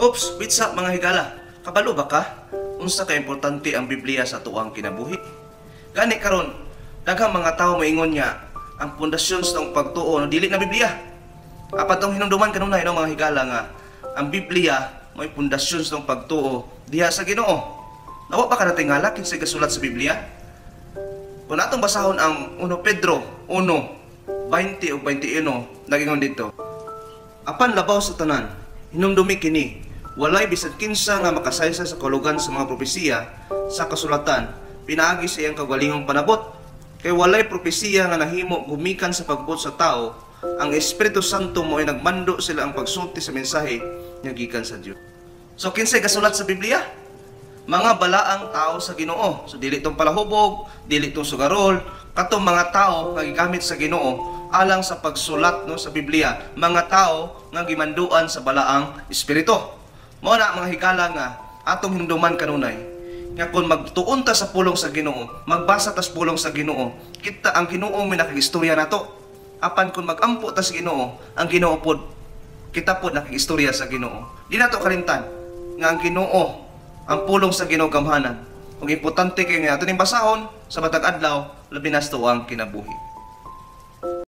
Oops, what's up mga higala? Kabalo ba ka? Unsa ka importante ang Biblia sa tuwang kinabuhi? Gani karon, daghang mga tao moingon niya ang pundasyon sa tong pagtuo no dili na Biblia. Apat tong hinumduman kanunay no mga higala nga ang Biblia mo'y pundasyon sa tong pagtuo diha sa Ginoo. Nawa pa ka natingala kinsay gasulat sa Biblia? Kung atong basahon ang 1 Pedro 1:20 o 21 nagingon dito. Apan labaw sa tanan, hinumdumi kini, walay bisan kinsa nga makasaysa sa kalugan sa mga propesiya sa kasulatan, pinaagi sa iyang kagwalingong panabot. Kay walay propesiya nga nahimo gumikan sa pagbuot sa tao, ang Espiritu Santo mo ay nagmando sila ang pagsulti sa mensahe nga gikan sa Dios. So kinsay gasulat sa Biblia? Mga balaang tao sa Ginoo. So dili tong palahubog, dili tong sugarol, katong mga tao nga gigamit sa Ginoo alang sa pagsulat no sa Biblia, mga tao nga gimanduan sa balaang espiritu. Mao na mga higala nga atong hinumduman kanunay nga kung magtuon ta sa pulong sa Ginoo, magbasa ta sa pulong sa Ginoo, kita ang Ginoo may nakagistorya nato. Apan kung magampo ta sa Ginoo, ang Ginoo pod kita pod nakagistorya sa Ginoo. Di nato kalimtan nga ang Ginoo ang pulong sa Ginoo gamhanan. Ug importante kay nga ato ning basahon sa matag adlaw labi na sa tuwang kinabuhi.